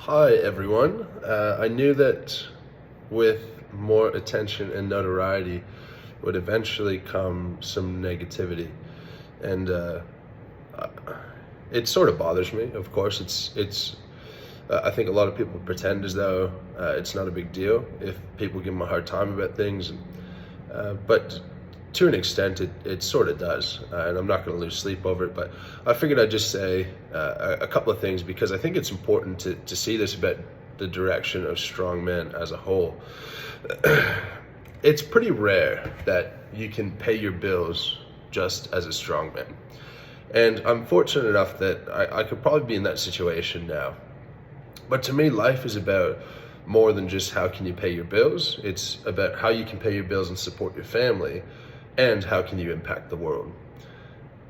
Hi everyone. I knew that with more attention and notoriety would eventually come some negativity, and it sort of bothers me. Of course, it's. I think a lot of people pretend as though it's not a big deal if people give them a hard time about things, but to an extent, it sort of does, and I'm not going to lose sleep over it. But I figured I'd just say a couple of things because I think it's important to see this about the direction of strongman as a whole. It's pretty rare that you can pay your bills just as a strongman, and I'm fortunate enough that I could probably be in that situation now. But to me, life is about more than just how can you pay your bills. It's about how you can pay your bills and support your family, and how can you impact the world.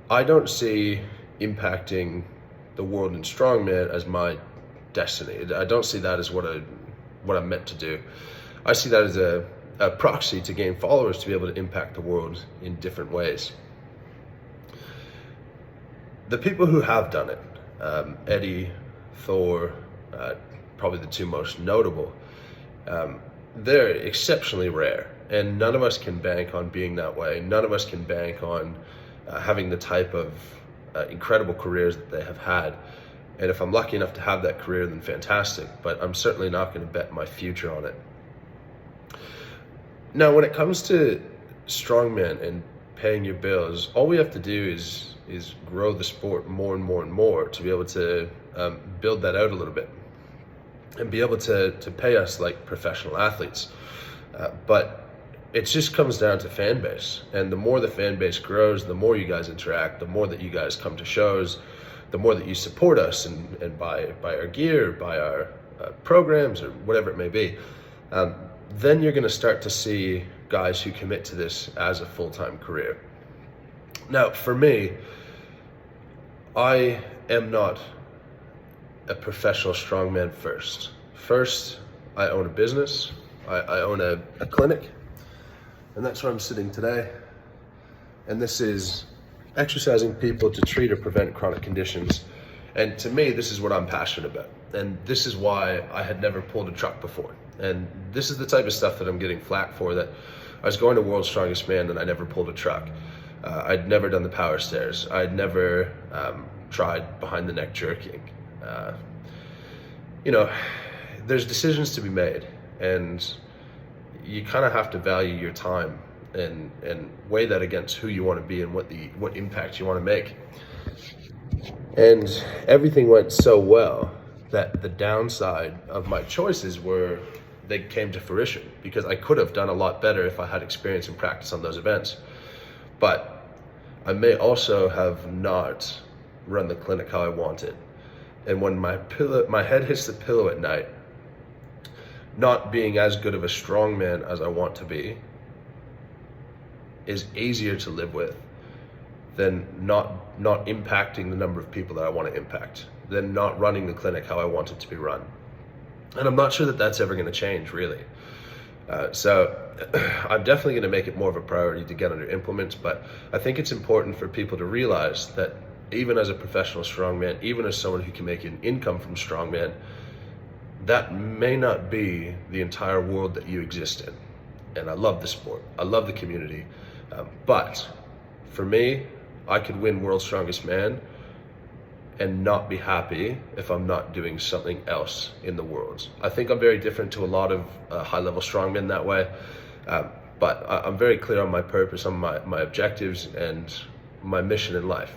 I don't see impacting the world in strongman as my destiny. I don't see that as what I'm meant to do. I see that as a proxy to gain followers to be able to impact the world in different ways. The people who have done it, Eddie, Thor, probably the two most notable, they're exceptionally rare, and none of us can bank on being that way. None of us can bank on having the type of incredible careers that they have had. And if I'm lucky enough to have that career, then fantastic, but I'm certainly not going to bet my future on it. Now, when it comes to strongman and paying your bills, all we have to do is grow the sport more and more and more to be able to build that out a little bit and be able to pay us like professional athletes. But it just comes down to fan base. And the more the fan base grows, the more you guys interact, the more that you guys come to shows, the more that you support us and buy our gear, buy our programs or whatever it may be, then you're gonna start to see guys who commit to this as a full-time career. Now, for me, I am not a professional strongman first. First, I own a business. I own a clinic, and that's where I'm sitting today. And this is exercising people to treat or prevent chronic conditions. And to me, this is what I'm passionate about. And this is why I had never pulled a truck before. And this is the type of stuff that I'm getting flack for, that I was going to World's Strongest Man and I never pulled a truck. I'd never done the power stairs. I'd never tried behind the neck jerking. There's decisions to be made, and you kind of have to value your time and weigh that against who you want to be and what impact you want to make. And everything went so well that the downside of my choices they came to fruition, because I could have done a lot better if I had experience and practice on those events. But I may also have not run the clinic how I wanted. And when my head hits the pillow at night, not being as good of a strongman as I want to be is easier to live with than not impacting the number of people that I want to impact, than not running the clinic how I want it to be run. And I'm not sure that that's ever going to change, really. So I'm definitely going to make it more of a priority to get under implements, but I think it's important for people to realize that even as a professional strongman, even as someone who can make an income from strongman, that may not be the entire world that you exist in. And I love the sport, I love the community, but for me, I could win World's Strongest Man and not be happy if I'm not doing something else in the world. I think I'm very different to a lot of high-level strongmen that way, but I'm very clear on my purpose, on my objectives, and my mission in life.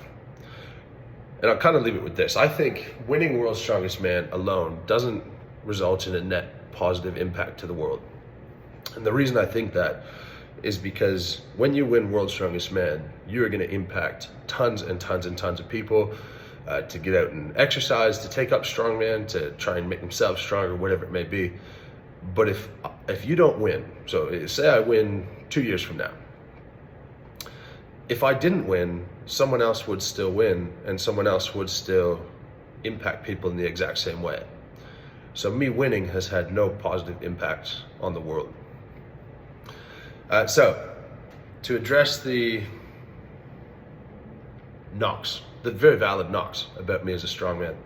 And I'll kind of leave it with this. I think winning World's Strongest Man alone doesn't result in a net positive impact to the world. And the reason I think that is because when you win World's Strongest Man, you are going to impact tons and tons and tons of people to get out and exercise, to take up strongman, to try and make themselves stronger, whatever it may be. But if you don't win, so say I win 2 years from now, if I didn't win, someone else would still win, and someone else would still impact people in the exact same way. So me winning has had no positive impact on the world. So to address the knocks, the very valid knocks about me as a strongman,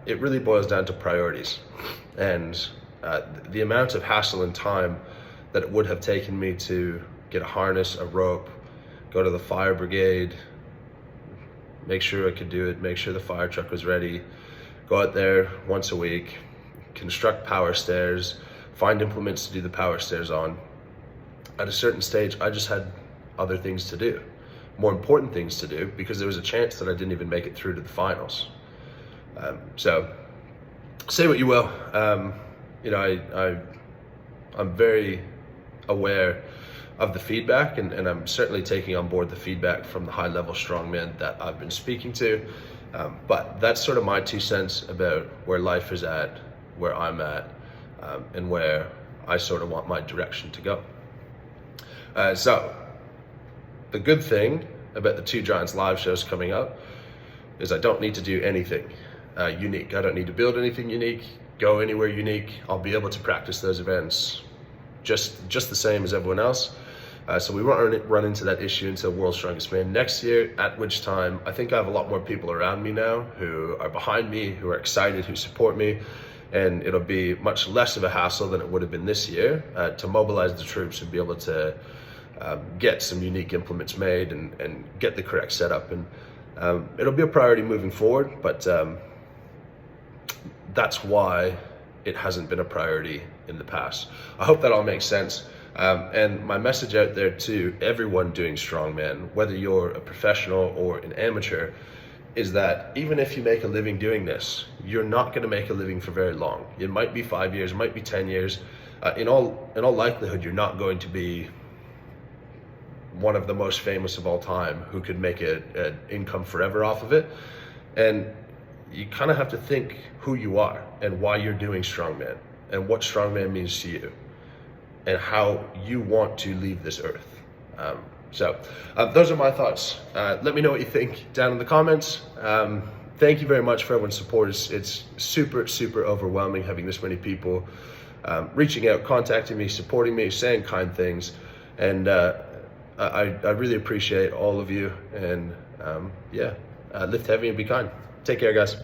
it really boils down to priorities, and the amount of hassle and time that it would have taken me to get a harness, a rope, go to the fire brigade, make sure I could do it, make sure the fire truck was ready, go out there once a week, construct power stairs, find implements to do the power stairs on. At a certain stage, I just had other things to do, more important things to do, because there was a chance that I didn't even make it through to the finals. So say what you will, you know, I'm very aware of the feedback, and I'm certainly taking on board the feedback from the high-level strongmen that I've been speaking to. But that's sort of my 2 cents about where life is at, where I'm at, and where I sort of want my direction to go. So the good thing about the 2 Giants live shows coming up is I don't need to do anything unique. I don't need to build anything unique, go anywhere unique. I'll be able to practice those events just the same as everyone else. So we won't run into that issue until World's Strongest Man next year, at which time I think I have a lot more people around me now who are behind me, who are excited, who support me, and it'll be much less of a hassle than it would have been this year to mobilize the troops and be able to get some unique implements made and get the correct setup. And it'll be a priority moving forward, but that's why it hasn't been a priority in the past. I hope that all makes sense. And my message out there to everyone doing strongman, whether you're a professional or an amateur, is that even if you make a living doing this, you're not going to make a living for very long. It might be 5 years, it might be 10 years. In all likelihood, you're not going to be one of the most famous of all time who could make an income forever off of it. And you kind of have to think who you are and why you're doing strongman and what strongman means to you and how you want to leave this earth. So those are my thoughts. Let me know what you think down in the comments. Thank you very much for everyone's support. It's super, super overwhelming having this many people reaching out, contacting me, supporting me, saying kind things. And I really appreciate all of you. And yeah, lift heavy and be kind. Take care, guys.